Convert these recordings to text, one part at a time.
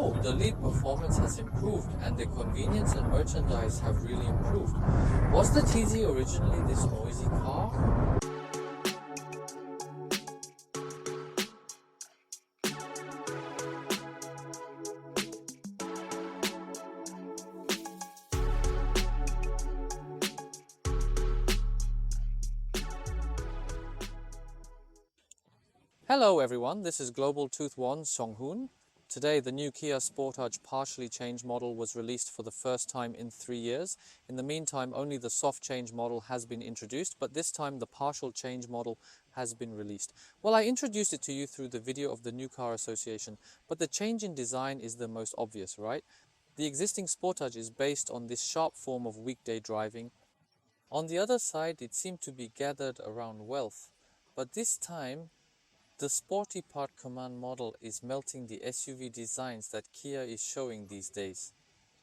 Oh, the lead performance has improved and the convenience and merchandise have really improved. Was the TZ originally this noisy car? Hello everyone, this is Global Tooth One Song-hoon. Today the new Kia Sportage partially changed model was released for the first time in 3 years. In the meantime, only the soft change model has been introduced, but this time the partial change model has been released. Well, I introduced it to you through the video of the New Car Association, but the change in design is the most obvious, right? The existing Sportage is based on this sharp form of weekday driving. On the other side, it seemed to be gathered around wealth, but this time the sporty part command model is melting the SUV designs that Kia is showing these days.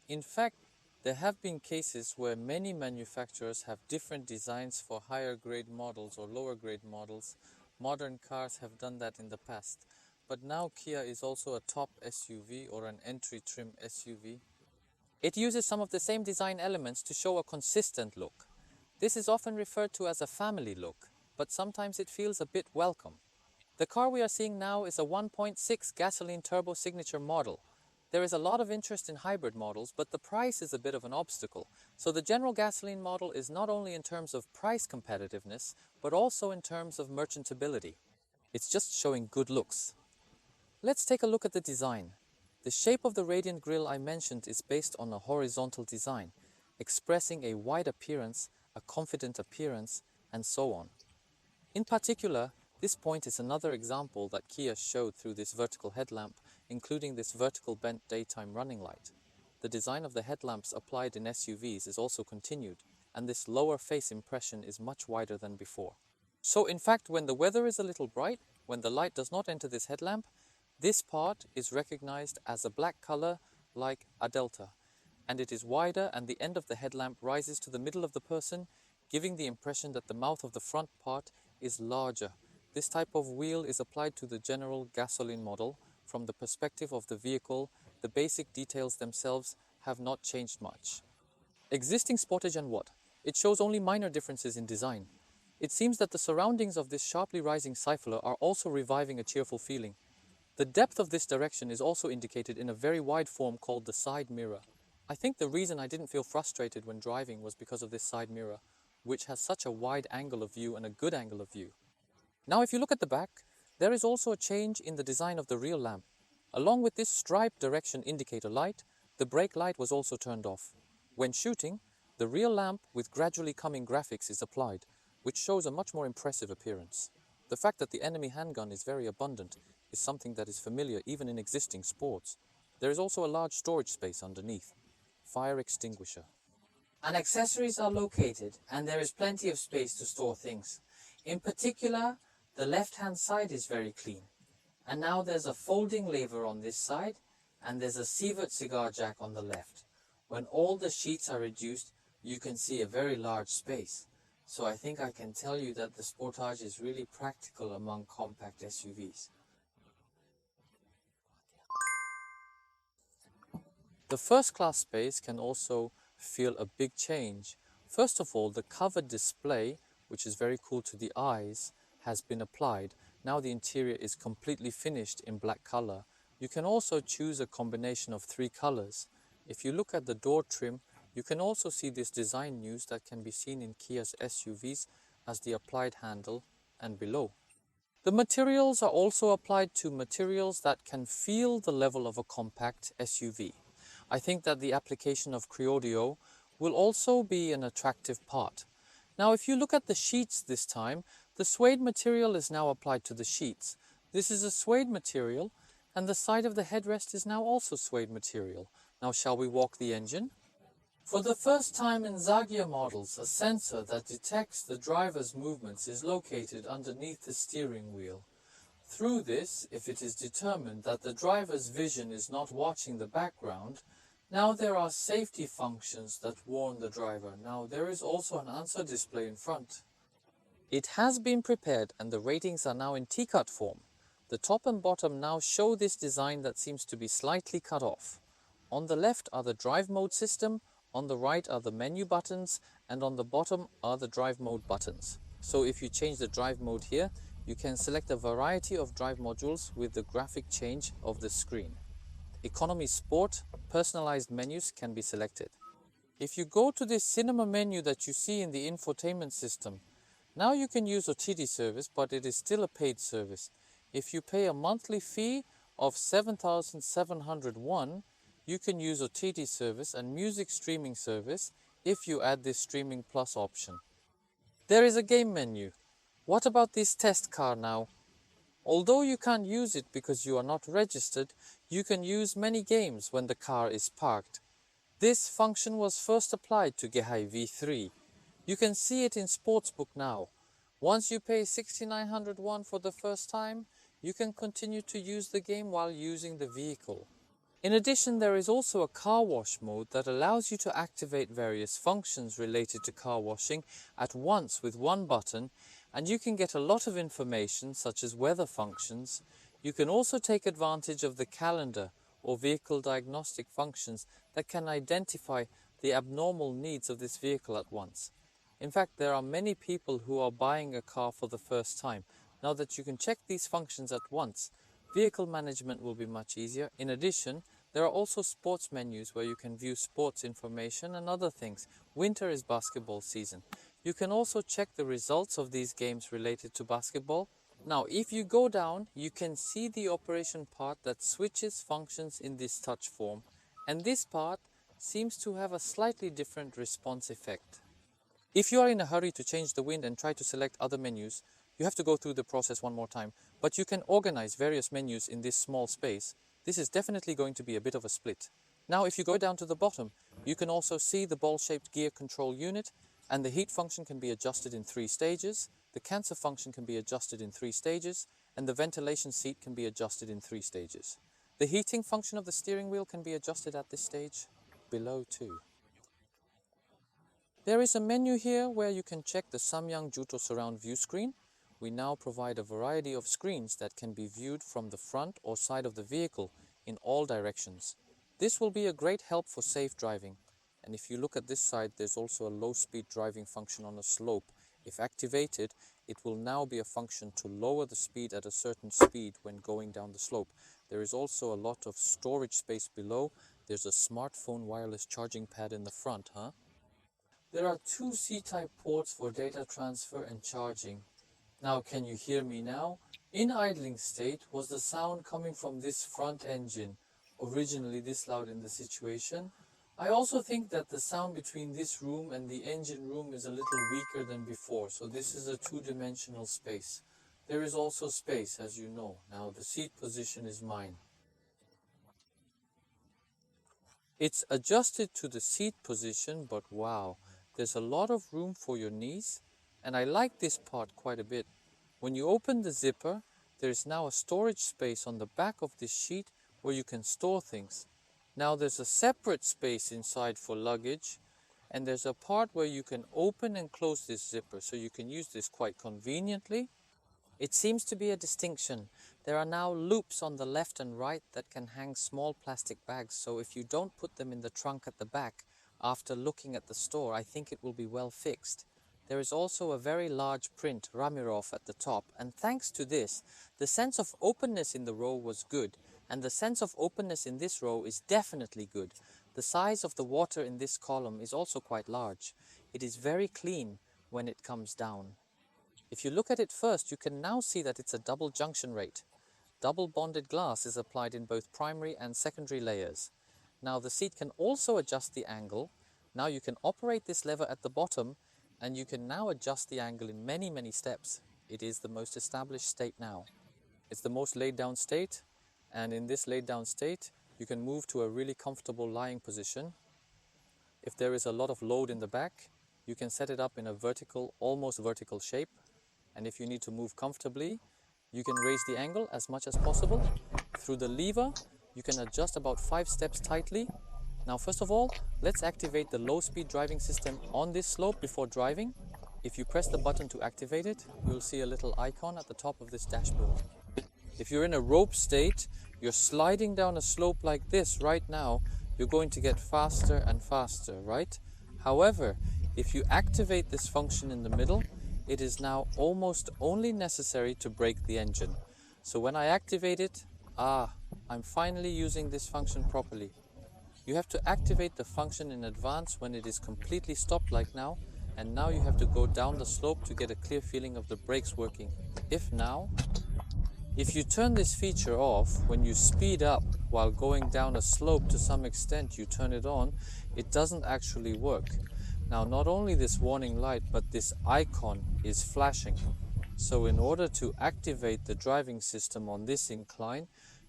In fact, there have been cases where many manufacturers have different designs for higher grade models or lower grade models. Modern cars have done that in the past. But now Kia is also a top SUV or an entry trim SUV. It uses some of the same design elements to show a consistent look. This is often referred to as a family look, but sometimes it feels a bit welcome. The car we are seeing now is a 1.6 gasoline turbo signature model. There is a lot of interest in hybrid models, but the price is a bit of an obstacle. So the general gasoline model is not only in terms of price competitiveness, but also in terms of merchantability. It's just showing good looks. Let's take a look at the design. The shape of the radiant grille I mentioned is based on a horizontal design, expressing a wide appearance, a confident appearance, and so on. In particular, this point is another example that Kia showed through this vertical headlamp, including this vertical bent daytime running light. The design of the headlamps applied in SUVs is also continued, and this lower face impression is much wider than before. So in fact, when the weather is a little bright, when the light does not enter this headlamp, this part is recognized as a black color like a delta, and it is wider and the end of the headlamp rises to the middle of the person, giving the impression that the mouth of the front part is larger. This type of wheel is applied to the general gasoline model. From the perspective of the vehicle, the basic details themselves have not changed much. Existing Sportage and what? It shows only minor differences in design. It seems that the surroundings of this sharply rising cypher are also reviving a cheerful feeling. The depth of this direction is also indicated in a very wide form called the side mirror. I think the reason I didn't feel frustrated when driving was because of this side mirror, which has such a wide angle of view and a good angle of view. Now if you look at the back, there is also a change in the design of the rear lamp. Along with this striped direction indicator light, the brake light was also turned off. When shooting, the rear lamp with gradually coming graphics is applied, which shows a much more impressive appearance. The fact that the enemy handgun is very abundant is something that is familiar even in existing sports. There is also a large storage space underneath. Fire extinguisher. And accessories are located, and there is plenty of space to store things. In particular, the left-hand side is very clean. And now there's a folding lever on this side, and there's a Sievert cigar jack on the left. When all the sheets are reduced, you can see a very large space. So I think I can tell you that the Sportage is really practical among compact SUVs. The first-class space can also feel a big change. First of all, the covered display, which is very cool to the eyes, has been applied. Now the interior is completely finished in black color. You can also choose a combination of 3 colors. If you look at the door trim, you can also see this design news that can be seen in Kia's SUVs as the applied handle and below. The materials are also applied to materials that can feel the level of a compact SUV. I think that the application of Creodio will also be an attractive part. Now if you look at the sheets this time, the suede material is now applied to the sheets. This is a suede material, and the side of the headrest is now also suede material. Now shall we walk the engine? For the first time in Zagia models, a sensor that detects the driver's movements is located underneath the steering wheel. Through this, if it is determined that the driver's vision is not watching the background, now there are safety functions that warn the driver. Now there is also an answer display in front. It has been prepared and the ratings are now in T-cut form. The top and bottom now show this design that seems to be slightly cut off. On the left are the drive mode system, on the right are the menu buttons, and on the bottom are the drive mode buttons. So if you change the drive mode here, you can select a variety of drive modules with the graphic change of the screen. Economy Sport, personalized menus can be selected. If you go to this cinema menu that you see in the infotainment system, now you can use OTT service, but it is still a paid service. If you pay a monthly fee of 7,701, you can use OTT service and music streaming service if you add this Streaming Plus option. There is a game menu. What about this test car now? Although you can't use it because you are not registered, you can use many games when the car is parked. This function was first applied to Gehai V3. You can see it in Sportsbook now. Once you pay 6,901 for the first time, you can continue to use the game while using the vehicle. In addition, there is also a car wash mode that allows you to activate various functions related to car washing at once with one button, and you can get a lot of information such as weather functions. You can also take advantage of the calendar or vehicle diagnostic functions that can identify the abnormal needs of this vehicle at once. In fact, there are many people who are buying a car for the first time. Now that you can check these functions at once, vehicle management will be much easier. In addition, there are also sports menus where you can view sports information and other things. Winter is basketball season. You can also check the results of these games related to basketball. Now, if you go down, you can see the operation part that switches functions in this touch form. And this part seems to have a slightly different response effect. If you are in a hurry to change the wind and try to select other menus, you have to go through the process one more time. But you can organize various menus in this small space. This is definitely going to be a bit of a split. Now, if you go down to the bottom, you can also see the ball-shaped gear control unit, and the heat function can be adjusted in 3 stages. The cancer function can be adjusted in 3 stages, and the ventilation seat can be adjusted in 3 stages. The heating function of the steering wheel can be adjusted at this stage, below too. There is a menu here where you can check the Samyang Juto surround view screen. We now provide a variety of screens that can be viewed from the front or side of the vehicle in all directions. This will be a great help for safe driving. And if you look at this side, there's also a low-speed driving function on a slope. If activated, it will now be a function to lower the speed at a certain speed when going down the slope. There is also a lot of storage space below. There's a smartphone wireless charging pad in the front, There are 2 C-type ports for data transfer and charging. Now, can you hear me now? In idling state, was the sound coming from this front engine, originally this loud in the situation? I also think that the sound between this room and the engine room is a little weaker than before, so this is a 2-dimensional space. There is also space, as you know. Now, the seat position is mine. It's adjusted to the seat position, but wow, there's a lot of room for your knees, and I like this part quite a bit. When you open the zipper, there is now a storage space on the back of this sheet where you can store things. Now there's a separate space inside for luggage, and there's a part where you can open and close this zipper, so you can use this quite conveniently. It seems to be a distinction. There are now loops on the left and right that can hang small plastic bags, so if you don't put them in the trunk at the back, after looking at the store, I think it will be well fixed. There is also a very large print, Ramirov, at the top, and thanks to this, the sense of openness in the row was good, and the sense of openness in this row is definitely good. The size of the water in this column is also quite large. It is very clean when it comes down. If you look at it first, you can now see that it's a double junction rate. Double bonded glass is applied in both primary and secondary layers. Now the seat can also adjust the angle. Now you can operate this lever at the bottom, and you can now adjust the angle in many steps. It is the most established state now. It's the most laid down state, and in this laid down state, you can move to a really comfortable lying position. If there is a lot of load in the back, you can set it up in a vertical, almost vertical shape. And if you need to move comfortably, you can raise the angle as much as possible. Through the lever, you can adjust about 5 steps tightly. Now, first of all, let's activate the low-speed driving system on this slope before driving. If you press the button to activate it, you'll see a little icon at the top of this dashboard. If you're in a rope state, you're sliding down a slope like this right now, you're going to get faster and faster, right? However, if you activate this function in the middle, it is now almost only necessary to brake the engine. So when I activate it, I'm finally using this function properly. You have to activate the function in advance when it is completely stopped like now, and now you have to go down the slope to get a clear feeling of the brakes working. If you turn this feature off, when you speed up while going down a slope to some extent, you turn it on, it doesn't actually work. Now, not only this warning light, but this icon is flashing. So in order to activate the driving system on this incline,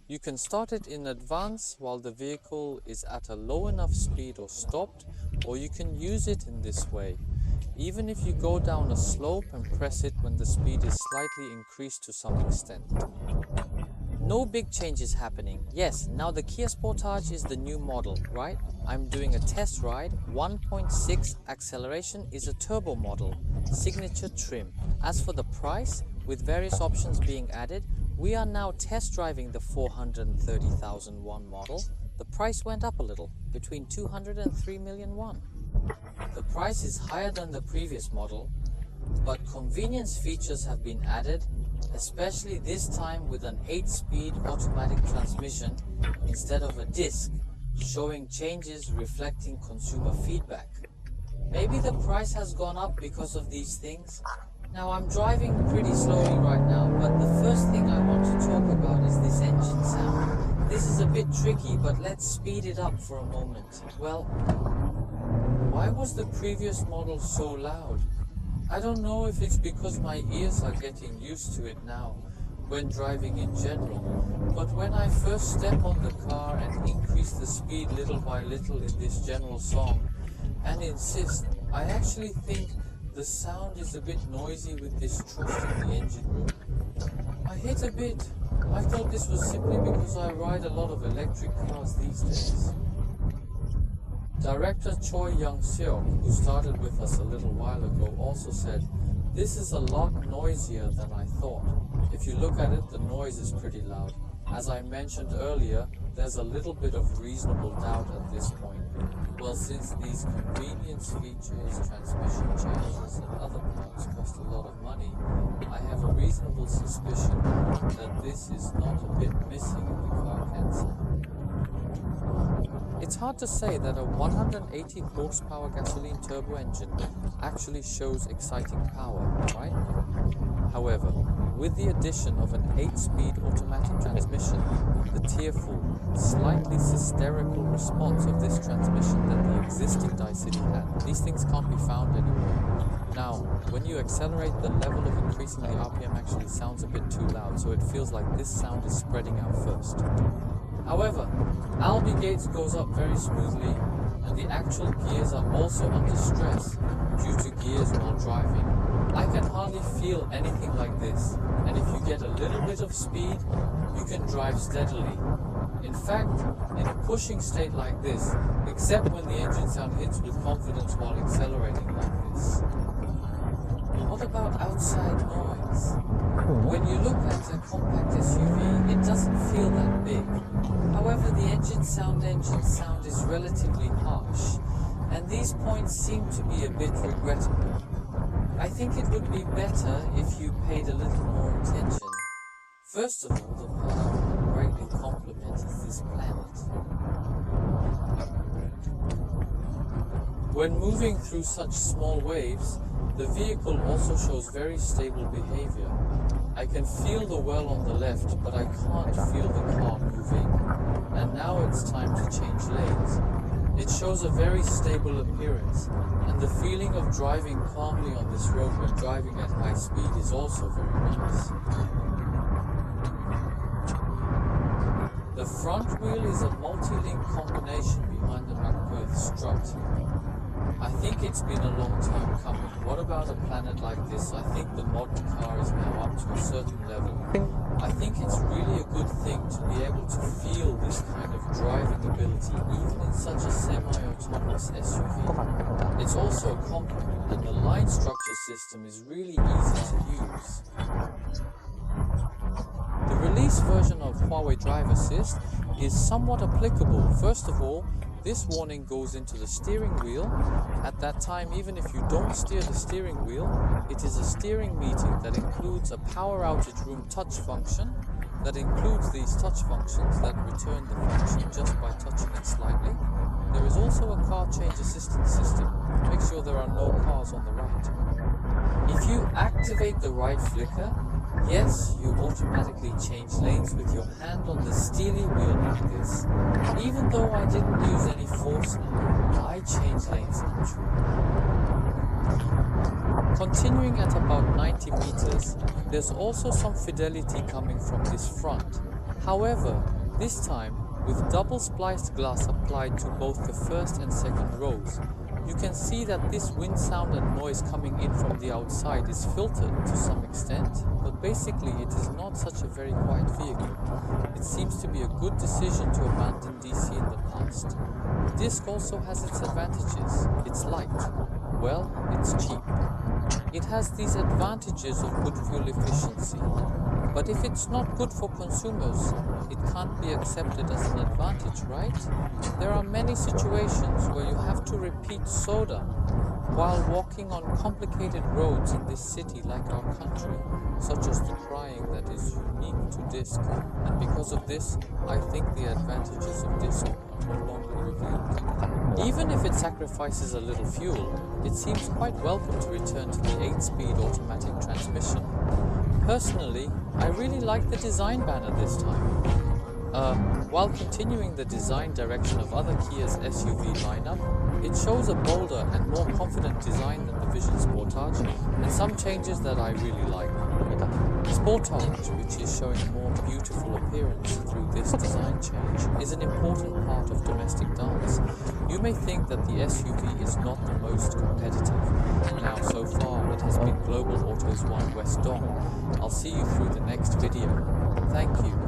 you can start it in advance while the vehicle is at a low enough speed or stopped, or you can use it in this way. Even if you go down a slope and press it when the speed is slightly increased to some extent. No big changes happening. Yes, now the Kia Sportage is the new model, right? I'm doing a test ride. 1.6 acceleration is a turbo model, signature trim. As for the price, with various options being added, we are now test driving the 430,000 won model. The price went up a little, between 200 and 3 million won. The price is higher than the previous model, but convenience features have been added, especially this time with an 8-speed automatic transmission instead of a disc, showing changes reflecting consumer feedback. Maybe the price has gone up because of these things. Now I'm driving pretty slowly right now, but the first thing I want to talk about is this engine sound. This is a bit tricky, but let's speed it up for a moment. Well, why was the previous model so loud? I don't know if it's because my ears are getting used to it now, when driving in general, but when I first step on the car and increase the speed little by little in this general song, and insist, I actually think the sound is a bit noisy with this trust in the engine room. I hit a bit. I thought this was simply because I ride a lot of electric cars these days. Director Choi Young-seok, who started with us a little while ago, also said, "This is a lot noisier than I thought. If you look at it, the noise is pretty loud. As I mentioned earlier, there's a little bit of reasonable doubt at this point. Well, since these convenience features, transmission changes and other parts cost a lot of money, I have a reasonable suspicion that this is not a bit missing in the car cancer." It's hard to say that a 180 horsepower gasoline turbo engine actually shows exciting power, right? However, with the addition of an 8-speed automatic transmission, the tearful, slightly hysterical response of this transmission that the existing Daicity had, these things can't be found anywhere. Now, when you accelerate, the level of increasing the RPM actually sounds a bit too loud, so it feels like this sound is spreading out first. However, Albi Gates goes up very smoothly, and the actual gears are also under stress due to gears while driving. I can hardly feel anything like this, and if you get a little bit of speed, you can drive steadily. In fact, in a pushing state like this, except when the engine sound hits with confidence while accelerating like this. What about outside noise? When you look at a compact SUV, it doesn't feel that big. However, the engine sound is relatively harsh, and these points seem to be a bit regrettable. I think it would be better if you paid a little more attention. First of all, the part greatly complements this planet. When moving through such small waves, the vehicle also shows very stable behavior. I can feel the well on the left, but I can't feel the car moving. And now it's time to change lanes. It shows a very stable appearance, and the feeling of driving calmly on this road when driving at high speed is also very nice. The front wheel is a multi-link combination behind the McPerth strut. I think it's been a long time coming. What about a planet like this? I think the modern car is now up to a certain level. I think it's really a good thing to be able to feel this kind of driving ability even in such a semi-autonomous SUV. It's also a compliment, and the line structure system is really easy to use. The release release version of Huawei Drive Assist is somewhat applicable. First of all, this warning goes into the steering wheel. At that time, even if you don't steer the steering wheel, it is a steering meeting that includes a power outage room touch function, that includes these touch functions that return the function just by touching it slightly. There is also a car change assistance system. Make sure there are no cars on the right. If you activate the right flicker, yes, you automatically change lanes with your hand on the steering wheel like this. Even though I didn't use any force now, I changed lanes naturally. Continuing at about 90 meters, there's also some fidelity coming from this front. However, this time with double spliced glass applied to both the first and second rows. You can see that this wind sound and noise coming in from the outside is filtered to some extent, but basically it is not such a very quiet vehicle. It seems to be a good decision to abandon DC in the past. The disc also has its advantages. It's light. Well, it's cheap. It has these advantages of good fuel efficiency. But if it's not good for consumers, it can't be accepted as an advantage, right? There are many situations where you have to repeat soda while walking on complicated roads in this city like our country, such as the crying that is unique to disc. And because of this, I think the advantages of disc are no longer revealed. Even if it sacrifices a little fuel, it seems quite welcome to return to the 8-speed automatic transmission. Personally, I really like the design banner this time. While continuing the design direction of other Kia's SUV lineup, it shows a bolder and more confident design than the Vision Sportage, and some changes that I really like. Sportage, which is showing a more beautiful appearance through this design change, is an important part of domestic dance. You may think that the SUV is not the most competitive. Now, so far, it has been Global Auto's One West Dong. I'll see you through the next video. Thank you.